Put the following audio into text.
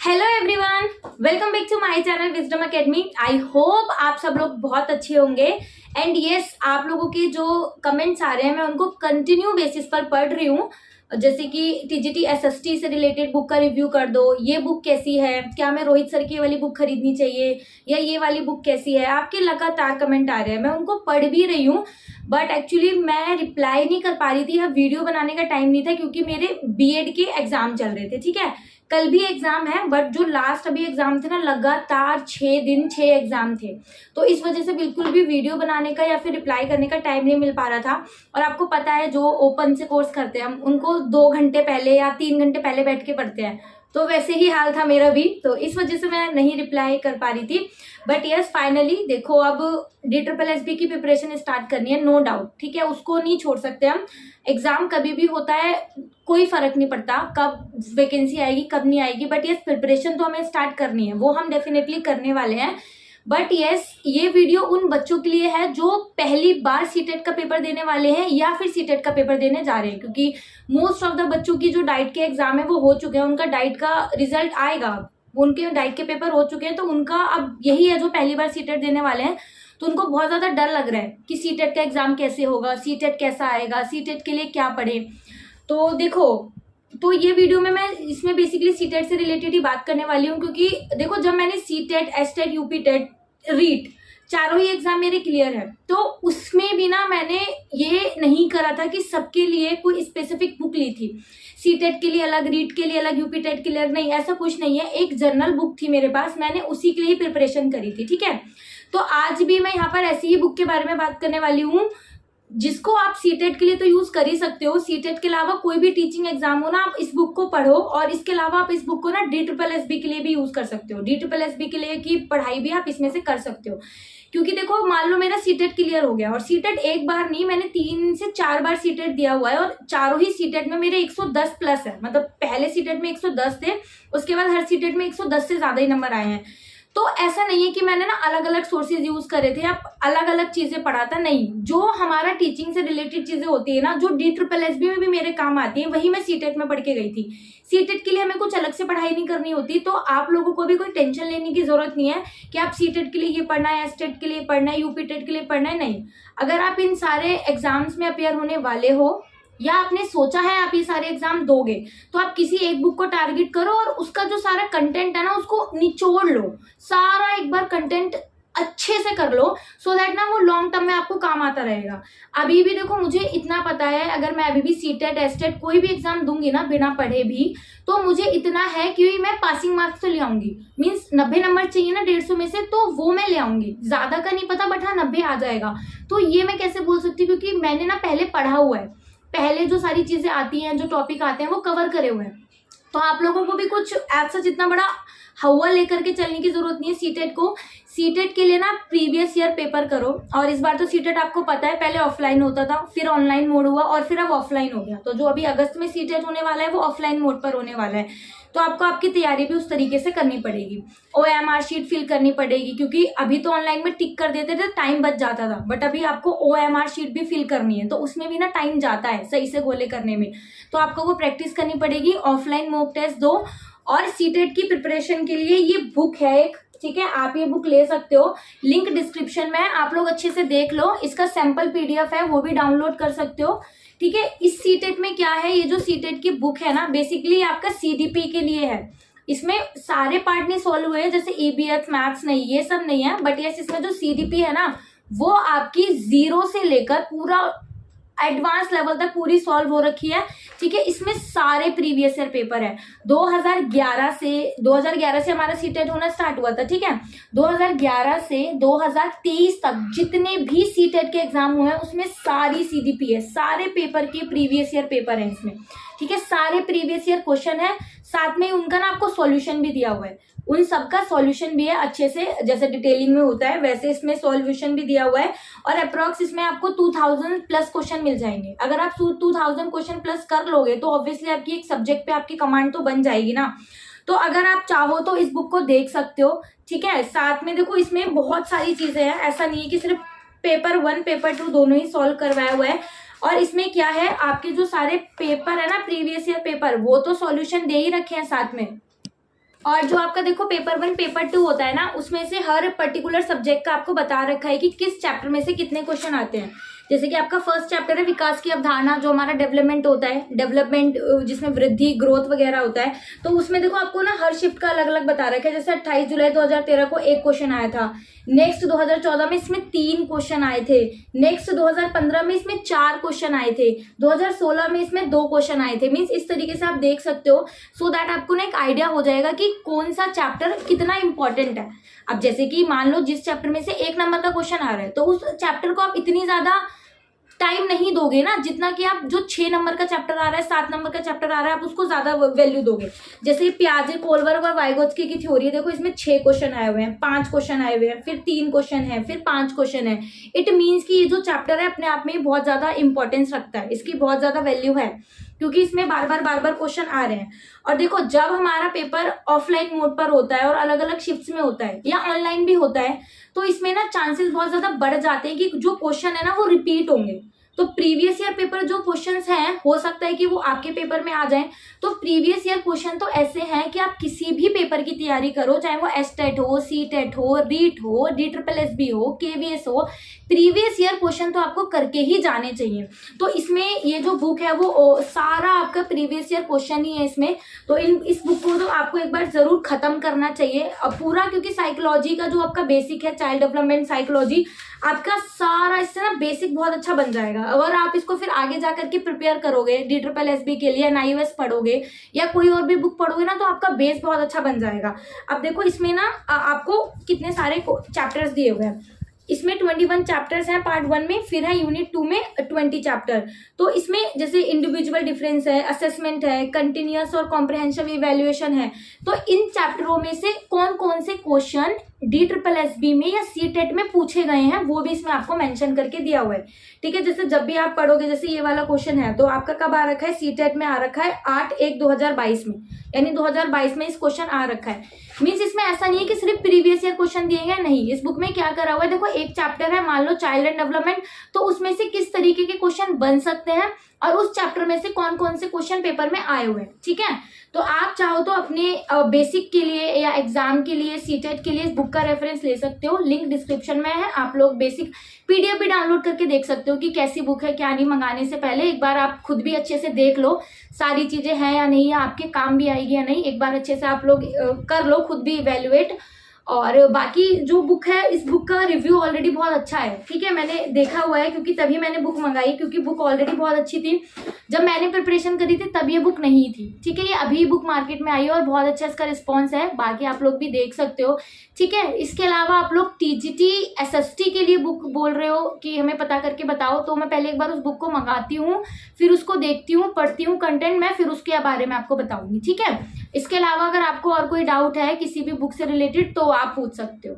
Hello everyone, welcome back to my channel wisdom academy. I hope आप सब लोग बहुत अच्छे होंगे। एंड यस, आप लोगों के जो कमेंट्स आ रहे हैं मैं उनको कंटिन्यू बेसिस पर पढ़ रही हूँ। जैसे कि टीजीटी एसएसटी से रिलेटेड बुक का रिव्यू कर दो, ये बुक कैसी है, क्या मैं रोहित सर की वाली बुक खरीदनी चाहिए या ये वाली बुक कैसी है। आपके लगातार कमेंट आ रहे हैं, मैं उनको पढ़ भी रही हूँ बट एक्चुअली मैं रिप्लाई नहीं कर पा रही थी या वीडियो बनाने का टाइम नहीं था क्योंकि मेरे बीएड के एग्जाम चल रहे थे। ठीक है, कल भी एग्जाम है बट जो लास्ट अभी एग्जाम थे ना, लगातार 6 दिन 6 एग्जाम थे, तो इस वजह से बिल्कुल भी वीडियो बनाने का या फिर रिप्लाई करने का टाइम नहीं मिल पा रहा था। और आपको पता है जो ओपन से कोर्स करते हैं हम उनको 2 घंटे पहले या 3 घंटे पहले बैठ के पढ़ते हैं, तो वैसे ही हाल था मेरा भी, तो इस वजह से मैं नहीं रिप्लाई कर पा रही थी। बट यस, फाइनली देखो अब DSSB की प्रिपरेशन स्टार्ट करनी है, नो डाउट। ठीक है, उसको नहीं छोड़ सकते हम। एग्जाम कभी भी होता है, कोई फर्क नहीं पड़ता कब वैकेंसी आएगी कब नहीं आएगी, बट यस प्रिपरेशन तो हमें स्टार्ट करनी है, वो हम डेफिनेटली करने वाले हैं। बट यस, ये वीडियो उन बच्चों के लिए है जो पहली बार सीटेट का पेपर देने वाले हैं या फिर सीटेट का पेपर देने जा रहे हैं, क्योंकि मोस्ट ऑफ द बच्चों की जो डाइट के एग्जाम है वो हो चुके हैं, उनका डाइट का रिजल्ट आएगा, उनके डाइट के पेपर हो चुके हैं, तो उनका अब यही है जो पहली बार सीटेट देने वाले हैं। तो उनको बहुत ज्यादा डर लग रहा है कि सीटेट का एग्जाम कैसे होगा, सीटेट कैसा आएगा, सीटेट के लिए क्या पढ़े। तो देखो, तो ये वीडियो में मैं इसमें बेसिकली सीटेट से रिलेटेड ही बात करने वाली हूँ, क्योंकि देखो जब मैंने CTET, STET, UP TET, REET चारों ही एग्जाम मेरे क्लियर है, तो उसमें भी ना मैंने ये नहीं करा था कि सबके लिए कोई स्पेसिफिक बुक ली थी, सीटेट के लिए अलग, रीट के लिए अलग, यूपी टेट के लिए अलग, नहीं ऐसा कुछ नहीं है। एक जनरल बुक थी मेरे पास, मैंने उसी के लिए प्रिपरेशन करी थी। ठीक है, तो आज भी मैं यहाँ पर ऐसी ही बुक के बारे में बात करने वाली हूँ जिसको आप सीटेट के लिए तो यूज कर ही सकते हो। सीटेट के अलावा कोई भी टीचिंग एग्जाम हो ना, आप इस बुक को पढ़ो, और इसके अलावा आप इस बुक को ना DSSB के लिए भी यूज कर सकते हो। DSSB के लिए की पढ़ाई भी आप इसमें से कर सकते हो, क्योंकि देखो मान लो मेरा सीटेट क्लियर हो गया, और सीटेट एक बार नहीं, मैंने 3 से 4 बार सीटेट दिया हुआ है, और चारों ही सीटेट में मेरे 110 प्लस है। मतलब पहले सीटेट में 110 थे, उसके बाद हर सीटेट में 110 से ज्यादा ही नंबर आए हैं। तो ऐसा नहीं है कि मैंने ना अलग अलग सोर्सेज यूज करे थे या अलग अलग चीजें पढ़ा था, नहीं। जो हमारा टीचिंग से रिलेटेड चीजें होती है ना, जो DSSB में भी मेरे काम आती है, वही मैं सीटेट में पढ़ के गई थी। सीटेट के लिए हमें कुछ अलग से पढ़ाई नहीं करनी होती, तो आप लोगों को भी कोई टेंशन लेने की जरूरत नहीं है कि आप सीटेट के लिए ये पढ़ना है, एसटेट के लिए पढ़ना है, यूपी टेट के लिए पढ़ना है, नहीं। अगर आप इन सारे एग्जाम्स में अपेयर होने वाले हो या आपने सोचा है आप ये सारे एग्जाम दोगे, तो आप किसी एक बुक को टारगेट करो और उसका जो सारा कंटेंट है ना उसको निचोड़ लो, सारा एक बार कंटेंट अच्छे से कर लो, सो दैट ना वो लॉन्ग टर्म में आपको काम आता रहेगा। अभी भी देखो मुझे इतना पता है, अगर मैं अभी भी सीटेट, एसटेट कोई भी एग्जाम दूंगी ना बिना पढ़े भी, तो मुझे इतना है कि मैं पासिंग मार्क्स तो ले आऊंगी। मीन्स 90 नंबर चाहिए ना 150 में से, तो वो मैं ले आऊंगी। ज्यादा का नहीं पता बट हाँ 90 आ जाएगा। तो ये मैं कैसे बोल सकती हूँ, क्योंकि मैंने ना पहले पढ़ा हुआ है, पहले जो सारी चीजें आती हैं, जो टॉपिक आते हैं वो कवर करे हुए हैं। तो आप लोगों को भी कुछ ऐसा जितना बड़ा हवा लेकर के चलने की जरूरत नहीं है सीटेट को। सीटेट के लिए ना प्रीवियस ईयर पेपर करो, और इस बार तो सीटेट आपको पता है पहले ऑफलाइन होता था, फिर ऑनलाइन मोड हुआ और फिर अब ऑफलाइन हो गया। तो जो अभी अगस्त में सीटेट होने वाला है वो ऑफलाइन मोड पर होने वाला है, तो आपको आपकी तैयारी भी उस तरीके से करनी पड़ेगी। OMR शीट फिल करनी पड़ेगी, क्योंकि अभी तो ऑनलाइन में टिक कर देते थे, टाइम बच जाता था, बट अभी आपको OMR शीट भी फिल करनी है, तो उसमें भी ना टाइम जाता है सही से गोले करने में, तो आपको वो प्रैक्टिस करनी पड़ेगी। ऑफलाइन मॉक टेस्ट दो, और सीटेट की प्रिपरेशन के लिए ये बुक है एक, ठीक है, आप ये बुक ले सकते हो, लिंक डिस्क्रिप्शन में है, आप लोग अच्छे से देख लो। इसका सैंपल PDF है, वो भी डाउनलोड कर सकते हो। ठीक है, इस सीटेट में क्या है, ये जो सीटेट की बुक है ना बेसिकली आपका CDP के लिए है। इसमें सारे पार्ट नहीं सॉल्व हुए हैं, जैसे EBS, मैथ्स नहीं, ये सब नहीं है, बट यस इसमें जो CDP है ना वो आपकी 0 से लेकर पूरा एडवांस लेवल तक पूरी सॉल्व हो रखी है। ठीक है, इसमें सारे प्रीवियस ईयर पेपर है। 2011 से हमारा सीटेट होना स्टार्ट हुआ था। ठीक है, 2011 से 2023 तक जितने भी सीटेट के एग्जाम हुए हैं उसमें सारी CDP है, सारे पेपर के प्रीवियस ईयर पेपर है इसमें। ठीक है, सारे प्रीवियस ईयर क्वेश्चन है, साथ में उनका ना आपको सॉल्यूशन भी दिया हुआ है, उन सबका सॉल्यूशन भी है अच्छे से, जैसे डिटेलिंग में होता है वैसे इसमें सॉल्यूशन भी दिया हुआ है। और अप्रॉक्स इसमें आपको 2000 प्लस क्वेश्चन मिल जाएंगे। अगर आप 2000 क्वेश्चन प्लस कर लोगे तो ऑब्वियसली आपकी एक सब्जेक्ट पे आपकी कमांड तो बन जाएगी ना। तो अगर आप चाहो तो इस बुक को देख सकते हो। ठीक है, साथ में देखो इसमें बहुत सारी चीजें हैं, ऐसा नहीं है कि सिर्फ पेपर 1 पेपर 2 दोनों ही सॉल्व करवाया हुआ है। और इसमें क्या है, आपके जो सारे पेपर है ना प्रीवियस ईयर पेपर, वो तो सॉल्यूशन दे ही रखे हैं साथ में। और जो आपका देखो पेपर 1 पेपर 2 होता है ना, उसमें से हर पर्टिकुलर सब्जेक्ट का आपको बता रखा है कि किस चैप्टर में से कितने क्वेश्चन आते हैं। जैसे कि आपका फर्स्ट चैप्टर है विकास की अवधारणा, जो हमारा डेवलपमेंट होता है, डेवलपमेंट जिसमें वृद्धि ग्रोथ वगैरह होता है। तो उसमें देखो आपको ना हर शिफ्ट का अलग अलग बता रखा है। जैसे 28 जुलाई 2013 को एक क्वेश्चन आया था, नेक्स्ट 2014 में इसमें 3 क्वेश्चन आए थे, नेक्स्ट 2015 में इसमें 4 क्वेश्चन आए थे, 2016 में इसमें 2 क्वेश्चन आए थे। मीन्स इस तरीके से आप देख सकते हो, सो दैट आपको ना एक आइडिया हो जाएगा कि कौन सा चैप्टर कितना इंपॉर्टेंट है। अब जैसे कि मान लो जिस चैप्टर में से 1 नंबर का क्वेश्चन आ रहा है, तो उस चैप्टर को आप इतनी ज्यादा टाइम नहीं दोगे ना, जितना कि आप जो 6 नंबर का चैप्टर आ रहा है, 7 नंबर का चैप्टर आ रहा है, आप उसको ज्यादा वैल्यू दोगे। जैसे पियाजे, कोलबर्ग और वाइगोत्स्की की थ्योरी है, देखो इसमें 6 क्वेश्चन आए हुए हैं, 5 क्वेश्चन आए हुए हैं, फिर 3 क्वेश्चन है, फिर 5 क्वेश्चन है। इट मीन्स कि ये जो चैप्टर है अपने आप में बहुत ज्यादा इंपॉर्टेंस रखता है, इसकी बहुत ज्यादा वैल्यू है, क्योंकि इसमें बार बार क्वेश्चन आ रहे हैं। और देखो जब हमारा पेपर ऑफलाइन मोड पर होता है और अलग अलग शिफ्ट्स में होता है या ऑनलाइन भी होता है, तो इसमें ना चांसेस बहुत ज्यादा बढ़ जाते हैं कि जो क्वेश्चन है ना वो रिपीट होंगे। तो प्रीवियस ईयर पेपर जो क्वेश्चंस हैं, हो सकता है कि वो आपके पेपर में आ जाएं। तो प्रीवियस ईयर क्वेश्चन तो ऐसे हैं कि आप किसी भी पेपर की तैयारी करो, चाहे वो एसटेट हो, सीटेट हो, रीट हो, DSSB हो, KVS हो, प्रीवियस ईयर क्वेश्चन तो आपको करके ही जाने चाहिए। तो इसमें ये जो बुक है वो सारा आपका प्रीवियस ईयर क्वेश्चन ही है इसमें। तो इस बुक को तो आपको एक बार जरूर खत्म करना चाहिए पूरा, क्योंकि साइकोलॉजी का जो आपका बेसिक है, चाइल्ड डेवलपमेंट साइकोलॉजी, आपका सारा इससे ना बेसिक बहुत अच्छा बन जाएगा। अगर आप इसको फिर आगे जाकर के प्रिपेयर करोगे, DSSB के लिए NIOS पढ़ोगे या कोई और भी बुक पढ़ोगे ना, तो आपका बेस बहुत अच्छा बन जाएगा। अब देखो इसमें ना आपको कितने सारे चैप्टर्स दिए हुए हैं। इसमें 21 चैप्टर्स हैं पार्ट 1 में, फिर है यूनिट 2 में 20 चैप्टर। तो इसमें जैसे इंडिविजुअल डिफरेंस है, असेसमेंट है, कंटिन्यूअस और कॉम्प्रिहेंसिव इवैल्यूएशन है। तो इन चैप्टरों में से कौन कौन से क्वेश्चन DSSB में या CTET में पूछे गए हैं, वो भी इसमें आपको मेंशन करके दिया हुआ है। ठीक है, जैसे जब भी आप पढ़ोगे, जैसे ये वाला क्वेश्चन है, तो आपका कब आ रखा है, CTET में आ रखा है 8/1/2022 में, यानी 2022 में इस क्वेश्चन आ रखा है। मीन्स इसमें ऐसा नहीं है कि सिर्फ प्रीवियस ईयर क्वेश्चन दिए गए, नहीं, इस बुक में क्या करा हुआ है, देखो एक चैप्टर है मान लो चाइल्ड एंड डेवलपमेंट, तो उसमें से किस तरीके के क्वेश्चन बन सकते हैं और उस चैप्टर में से कौन कौन से क्वेश्चन पेपर में आए हुए हैं। ठीक है, तो आप चाहो तो अपने बेसिक के लिए या एग्जाम के लिए, CTET के लिए इस बुक का रेफरेंस ले सकते हो, लिंक डिस्क्रिप्शन में है। आप लोग बेसिक PDF भी डाउनलोड करके देख सकते हो कि कैसी बुक है, क्या नहीं। मंगाने से पहले एक बार आप खुद भी अच्छे से देख लो सारी चीजें हैं या नहीं, या आपके काम भी आएगी या नहीं, एक बार अच्छे से आप लोग कर लो, खुद भी इवेल्युएट। और बाकी जो बुक है, इस बुक का रिव्यू ऑलरेडी बहुत अच्छा है। ठीक है, मैंने देखा हुआ है, क्योंकि तभी मैंने बुक मंगाई, क्योंकि बुक ऑलरेडी बहुत अच्छी थी। जब मैंने प्रिपरेशन करी थी तब ये बुक नहीं थी। ठीक है, ये अभी बुक मार्केट में आई है और बहुत अच्छा इसका रिस्पॉन्स है, बाकी आप लोग भी देख सकते हो। ठीक है, इसके अलावा आप लोग TGT SST के लिए बुक बोल रहे हो कि हमें पता करके बताओ, तो मैं पहले एक बार उस बुक को मंगाती हूँ, फिर उसको देखती हूँ, पढ़ती हूँ कंटेंट में, फिर उसके बारे में आपको बताऊंगी। ठीक है, इसके अलावा अगर आपको और कोई डाउट है किसी भी बुक से रिलेटेड, तो आप पूछ सकते हो।